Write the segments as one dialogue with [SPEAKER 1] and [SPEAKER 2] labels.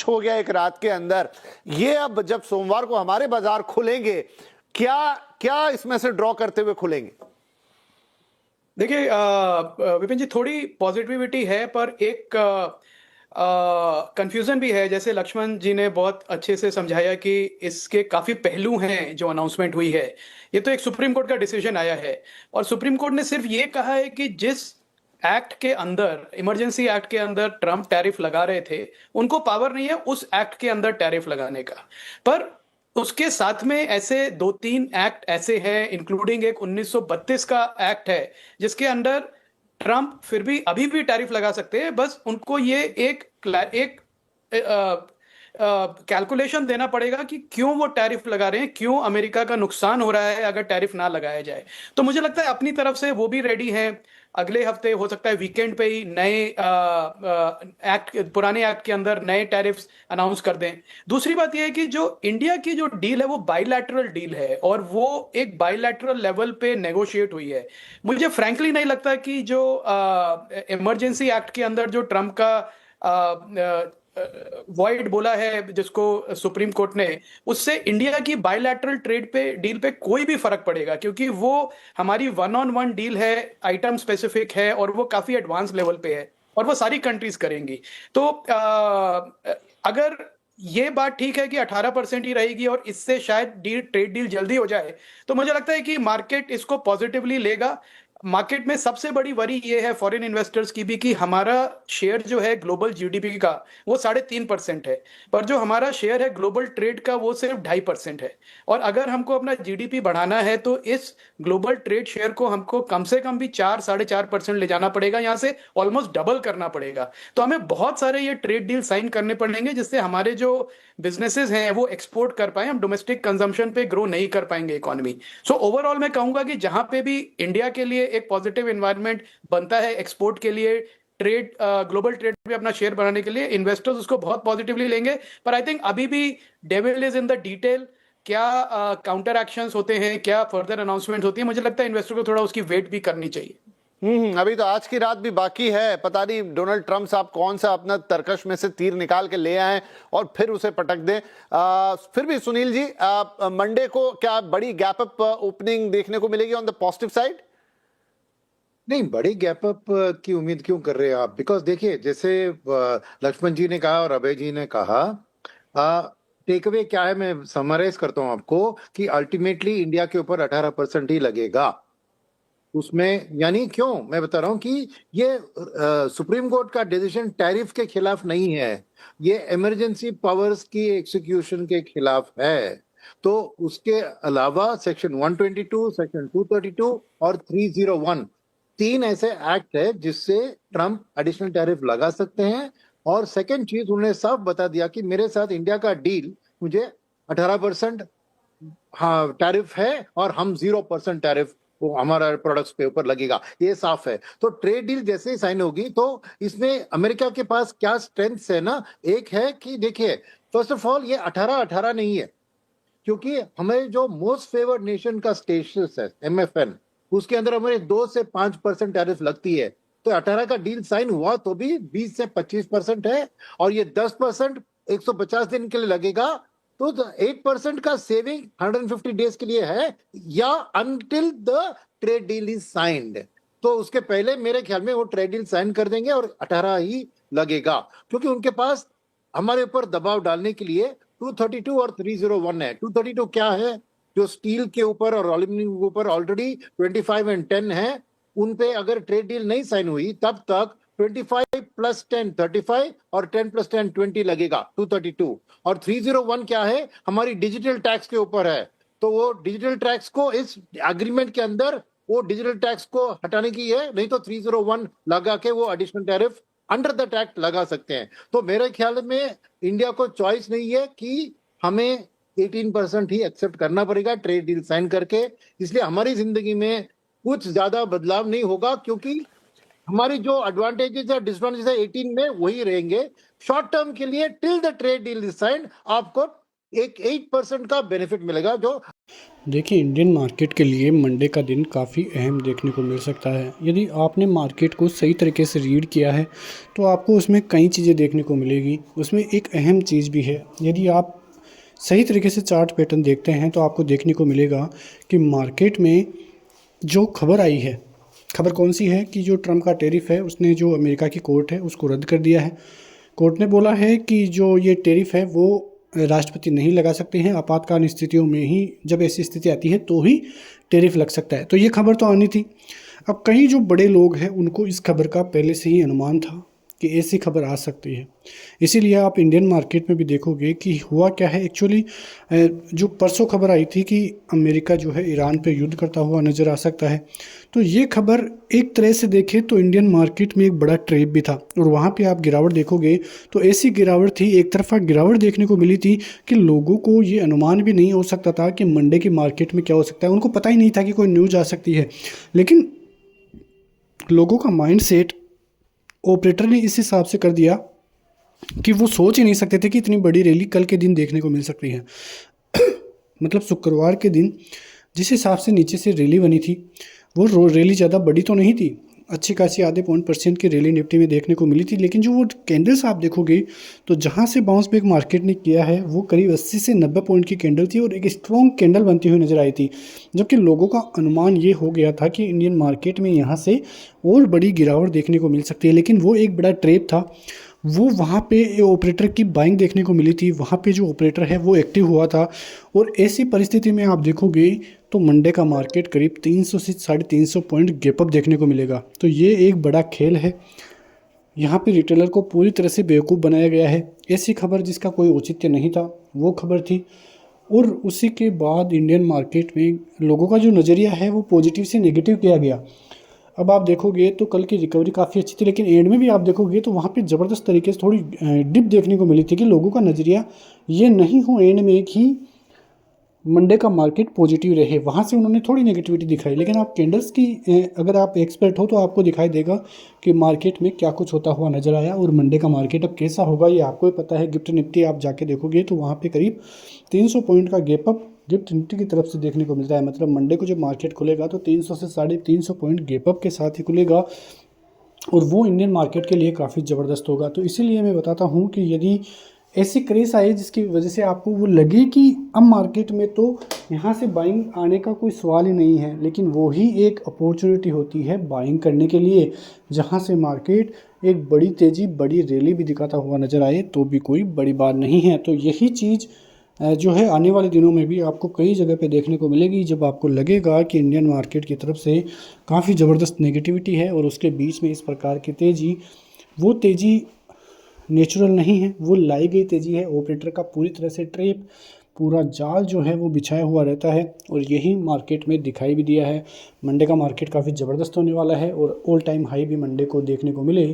[SPEAKER 1] कुछ हो गया एक रात के अंदर। ये अब जब सोमवार को हमारे बाजार खुलेंगे, क्या क्या इसमें से ड्रॉ करते हुए खुलेंगे?
[SPEAKER 2] देखिए विपिन जी, थोड़ी पॉजिटिविटी है, पर एक कंफ्यूजन भी है। जैसे लक्ष्मण जी ने बहुत अच्छे से समझाया कि इसके काफी पहलू हैं जो अनाउंसमेंट हुई है। ये तो एक सुप्रीम कोर्ट का डिसीजन आया है, और सुप्रीम कोर्ट ने सिर्फ ये कहा है कि जिस एक्ट के अंदर, इमरजेंसी एक्ट के अंदर ट्रंप टैरिफ लगा रहे थे, उनको पावर नहीं है उस एक्ट के अंदर टैरिफ लगाने का। पर उसके साथ में ऐसे दो तीन एक्ट ऐसे हैं, इंक्लूडिंग एक 1932 का एक्ट है, जिसके अंडर ट्रंप फिर भी अभी भी टैरिफ लगा सकते हैं। बस उनको ये एक कैलकुलेशन देना पड़ेगा कि क्यों वो टैरिफ लगा रहे हैं, क्यों अमेरिका का नुकसान हो रहा है अगर टैरिफ ना लगाया जाए। तो मुझे लगता है अपनी तरफ से वो भी रेडी हैं। अगले हफ्ते हो सकता है वीकेंड पे ही नए एक्ट, पुराने एक्ट के अंदर नए टैरिफ्स अनाउंस कर दें। दूसरी बात यह है कि जो इंडिया की जो डील है वो बाइलैटरल डील है, और वो एक बाइलैटरल लेवल पे नेगोशिएट हुई है। मुझे फ्रैंकली नहीं लगता कि जो इमरजेंसी एक्ट के अंदर जो ट्रम्प का वॉइड बोला है जिसको सुप्रीम कोर्ट ने, उससे इंडिया की बायलैटरल ट्रेड पे, डील पे कोई भी फर्क पड़ेगा, क्योंकि वो हमारी वन ऑन वन डील है, आइटम स्पेसिफिक है, और वो काफी एडवांस लेवल पे है, और वो सारी कंट्रीज करेंगी। तो अगर ये बात ठीक है कि 18% ही रहेगी और इससे शायद ट्रेड डील जल्दी हो जाए, तो मुझे लगता है कि मार्केट इसको पॉजिटिवली लेगा। मार्केट में सबसे बड़ी वरी ये है फॉरेन इन्वेस्टर्स की भी, कि हमारा शेयर जो है ग्लोबल जीडीपी का वो 3.5% है, पर जो हमारा शेयर है ग्लोबल ट्रेड का वो सिर्फ 2.5% है। और अगर हमको अपना जीडीपी बढ़ाना है तो इस ग्लोबल ट्रेड शेयर को हमको कम से कम भी 4-4.5% ले जाना पड़ेगा, यहाँ से ऑलमोस्ट डबल करना पड़ेगा। तो हमें बहुत सारे ये ट्रेड डील साइन करने पड़ेंगे, जिससे हमारे जो बिजनेसेस हैं वो एक्सपोर्ट कर पाए, हम डोमेस्टिक कंजम्पशन पे ग्रो नहीं कर पाएंगे इकोनॉमी। सो ओवरऑल मैं कहूंगा कि जहां पे भी इंडिया के लिए एक पॉजिटिव एनवायरनमेंट बनता है एक्सपोर्ट के लिए, ट्रेड, ग्लोबल ट्रेड में अपना शेयर बढ़ाने के लिए, इन्वेस्टर्स उसको बहुत पॉजिटिवली लेंगे। पर आई थिंक अभी भी devil is in the detail. क्या काउंटर एक्शंस होते हैं, क्या फर्दर अनाउंसमेंट होती है, मुझे लगता है इन्वेस्टर को थोड़ा उसकी वेट भी करनी चाहिए।
[SPEAKER 1] अभी तो आज की रात भी बाकी है। पता नहीं डोनाल्ड ट्रंप साहब कौन सा अपना तरकश में से तीर निकाल के ले आए और फिर उसे पटक दें। फिर भी सुनील जी, मंडे को क्या बड़ी गैप अप ओपनिंग देखने को मिलेगी ऑन द पॉजिटिव साइड?
[SPEAKER 3] नहीं, बड़ी गैप अप की उम्मीद क्यों कर रहे हैं आप? बिकॉज देखिए, जैसे लक्ष्मण जी ने कहा और अभय जी ने कहा, टेक अवे क्या है, मैं समराइज करता हूं आपको, कि अल्टीमेटली इंडिया के ऊपर 18% ही लगेगा उसमें। यानी क्यों मैं बता रहा हूं कि ये सुप्रीम कोर्ट का डिसीजन टैरिफ के खिलाफ नहीं है, ये इमरजेंसी पावर्स की एग्जीक्यूशन के खिलाफ है। तो उसके अलावा सेक्शन 122, सेक्शन 232 और 301, तीन ऐसे एक्ट है जिससे ट्रंप एडिशनल टैरिफ लगा सकते हैं। और सेकेंड चीज, उन्होंने साफ बता दिया कि मेरे साथ इंडिया का डील मुझे 18% हाँ टैरिफ है, और हम 0% टैरिफ वो हमारा प्रोडक्ट्स पे ऊपर लगेगा, ये साफ है। तो ट्रेड डील जैसे ही साइन होगी तो इसमें अमेरिका के पास क्या स्ट्रेंथ्स है ना, एक है कि देखिए, फर्स्ट ऑफ ऑल ये 18-18 नहीं है, क्योंकि हमें जो मोस्ट फेवर्ड नेशन का स्टेटस है MFN, उसके अंदर हमारे 2 से 5% टैरिफ लगती है। तो 18 का डील साइन हुआ तो भी 20 से 25% है, और ये 10% 150 दिन के लिए लगेगा। तो 8% का सेविंग 150 डेज के लिए है, या until the trade deal is signed. तो उसके पहले मेरे ख्याल में वो ट्रेड डील साइन कर देंगे और 18 ही लगेगा, क्योंकि उनके पास हमारे ऊपर दबाव डालने के लिए 232 और 301 है। 232 क्या है, जो स्टील के ऊपर और एल्यूमिनियम के ऊपर ऑलरेडी 25 और 10 है, उन पे अगर ट्रेड डील नहीं साइन हुई तब तक 25 + 10 35 और 10 + 10 20 लगेगा 232। और 301 क्या है, हमारी डिजिटल टैक्स के ऊपर है। तो वो डिजिटल टैक्स को इस एग्रीमेंट के अंदर वो डिजिटल टैक्स को हटाने की है, नहीं तो 301 लगा के वो additional tariff under the tax लगा सकते हैं। तो मेरे ख्याल में इंडिया को चॉइस नहीं है कि हमें 18% ही एक्सेप्ट करना पड़ेगा ट्रेड डील साइन करके। इसलिए हमारी जिंदगी में कुछ ज्यादा बदलाव नहीं होगा, क्योंकि हमारी जो एडवांटेजेस या डिसएडवांटेजेस है 18 में वही रहेंगे शॉर्ट टर्म के लिए, till the trade deal is signed. आपको एक 8% का बेनिफिट मिलेगा जो
[SPEAKER 4] देखिए, इंडियन मार्केट के लिए मंडे का दिन काफ़ी अहम देखने को मिल सकता है। यदि आपने मार्केट को सही तरीके से रीड किया है तो आपको उसमें कई चीज़ें देखने को मिलेगी। उसमें एक अहम चीज़ भी है, यदि आप सही तरीके से चार्ट पैटर्न देखते हैं तो आपको देखने को मिलेगा कि मार्केट में जो खबर आई है, खबर कौन सी है कि जो ट्रम्प का टैरिफ है उसने जो अमेरिका की कोर्ट है उसको रद्द कर दिया है। कोर्ट ने बोला है कि जो ये टैरिफ है वो राष्ट्रपति नहीं लगा सकते हैं, आपातकालीन स्थितियों में ही, जब ऐसी स्थिति आती है तो ही टैरिफ लग सकता है। तो ये खबर तो आनी थी। अब कई जो बड़े लोग हैं उनको इस खबर का पहले से ही अनुमान था कि ऐसी खबर आ सकती है। इसीलिए आप इंडियन मार्केट में भी देखोगे कि हुआ क्या है एक्चुअली। जो परसों खबर आई थी कि अमेरिका जो है ईरान पे युद्ध करता हुआ नज़र आ सकता है, तो ये खबर एक तरह से देखें तो इंडियन मार्केट में एक बड़ा ट्रेप भी था। और वहाँ पे आप गिरावट देखोगे तो ऐसी गिरावट थी, एक तरफा गिरावट देखने को मिली थी कि लोगों को ये अनुमान भी नहीं हो सकता था कि मंडे की मार्केट में क्या हो सकता है। उनको पता ही नहीं था कि कोई न्यूज़ आ सकती है, लेकिन लोगों का माइंड सेट ऑपरेटर ने इस हिसाब से कर दिया कि वो सोच ही नहीं सकते थे कि इतनी बड़ी रैली कल के दिन देखने को मिल सकती है। मतलब शुक्रवार के दिन जिस हिसाब से नीचे से रैली बनी थी वो रैली ज़्यादा बड़ी तो नहीं थी, अच्छी खासी आधे % की रैली निफ्टी में देखने को मिली थी। लेकिन जो वो कैंडल्स आप देखोगे तो जहाँ से बाउंस बैक मार्केट ने किया है वो करीब 80 से 90 पॉइंट की कैंडल थी और एक स्ट्रॉन्ग कैंडल बनती हुई नजर आई थी। जबकि लोगों का अनुमान ये हो गया था कि इंडियन मार्केट में यहाँ से और बड़ी गिरावट देखने को मिल सकती है। लेकिन वो एक बड़ा ट्रेप था, वो वहाँ पे ऑपरेटर की बाइंग देखने को मिली थी। वहाँ पे जो ऑपरेटर है वो एक्टिव हुआ था। और ऐसी परिस्थिति में आप देखोगे तो मंडे का मार्केट करीब 300 से 350 पॉइंट गैप अप देखने को मिलेगा। तो ये एक बड़ा खेल है, यहाँ पे रिटेलर को पूरी तरह से बेवकूफ़ बनाया गया है। ऐसी खबर जिसका कोई औचित्य नहीं था वो खबर थी। और उसी के बाद इंडियन मार्केट में लोगों का जो नज़रिया है वो पॉजिटिव से नेगेटिव किया गया। अब आप देखोगे तो कल की रिकवरी काफ़ी अच्छी थी, लेकिन एंड में भी आप देखोगे तो वहाँ पे ज़बरदस्त तरीके से थोड़ी डिप देखने को मिली थी कि लोगों का नज़रिया ये नहीं हो एंड में कि मंडे का मार्केट पॉजिटिव रहे, वहाँ से उन्होंने थोड़ी नेगेटिविटी दिखाई। लेकिन आप कैंडल्स की अगर आप एक्सपर्ट हो तो आपको दिखाई देगा कि मार्केट में क्या कुछ होता हुआ नज़र आया। और मंडे का मार्केट अब कैसा होगा ये आपको ही पता है। गिफ्ट निफ्टी आप जाके देखोगे तो वहाँ पे करीब 300 पॉइंट का गैप अप गिफ्ट निफ्टी की तरफ से देखने को मिलता है। मतलब मंडे को जब मार्केट खुलेगा तो 300 से 350 पॉइंट गैप अप के साथ ही खुलेगा और वो इंडियन मार्केट के लिए काफ़ी ज़बरदस्त होगा। तो इसीलिए मैं बताता हूँ कि यदि ऐसी क्रेज आए जिसकी वजह से आपको वो लगे कि अब मार्केट में तो यहाँ से बाइंग आने का कोई सवाल ही नहीं है, लेकिन वो ही एक अपॉर्चुनिटी होती है बाइंग करने के लिए, जहाँ से मार्केट एक बड़ी तेज़ी, बड़ी रैली भी दिखाता हुआ नज़र आए तो भी कोई बड़ी बात नहीं है। तो यही चीज़ जो है आने वाले दिनों में भी आपको कई जगह पे देखने को मिलेगी, जब आपको लगेगा कि इंडियन मार्केट की तरफ से काफ़ी ज़बरदस्त नेगेटिविटी है और उसके बीच में इस प्रकार की तेज़ी, वो तेज़ी नेचुरल नहीं है, वो लाई गई तेज़ी है। ऑपरेटर का पूरी तरह से ट्रेप, पूरा जाल जो है वो बिछाया हुआ रहता है और यही मार्केट में दिखाई भी दिया है। मंडे का मार्केट काफ़ी ज़बरदस्त होने वाला है और ऑल टाइम हाई भी मंडे को देखने को मिले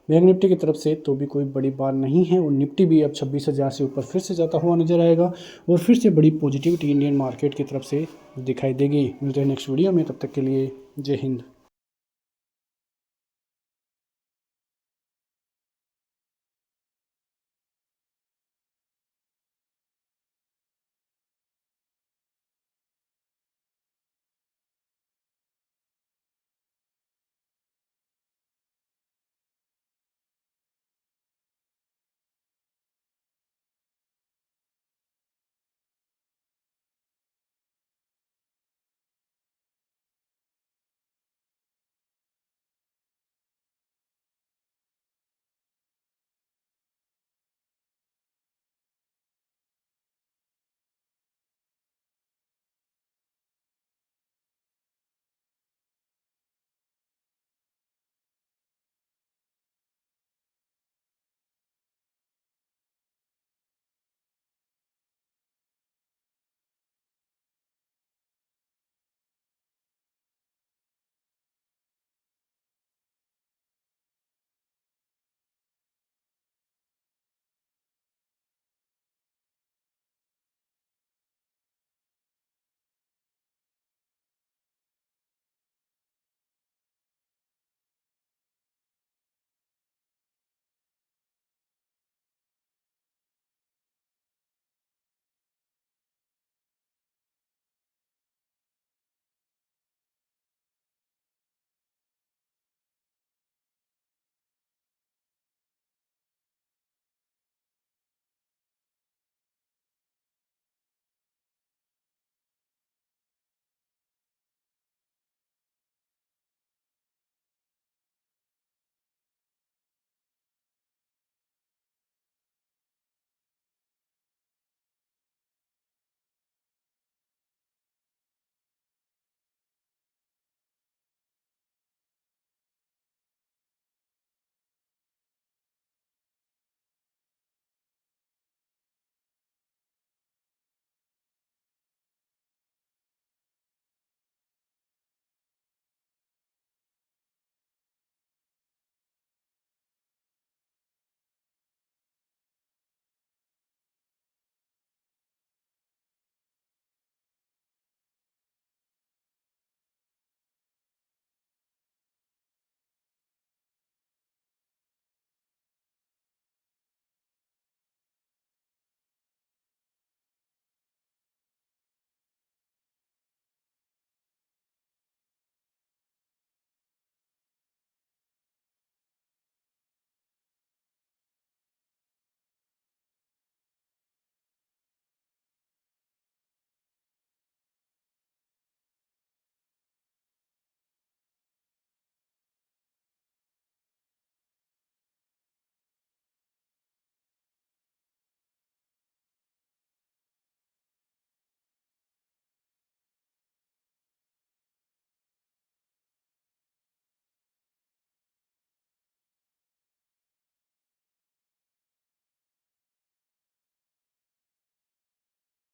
[SPEAKER 4] बैंक निफ्टी की तरफ से तो भी कोई बड़ी बात नहीं है। और निफ्टी भी अब 26,000 से ऊपर फिर से जाता हुआ नजर आएगा और फिर से बड़ी पॉजिटिविटी इंडियन मार्केट की तरफ से दिखाई देगी। मिलते हैं नेक्स्ट वीडियो में, तब तक के लिए जय हिंद।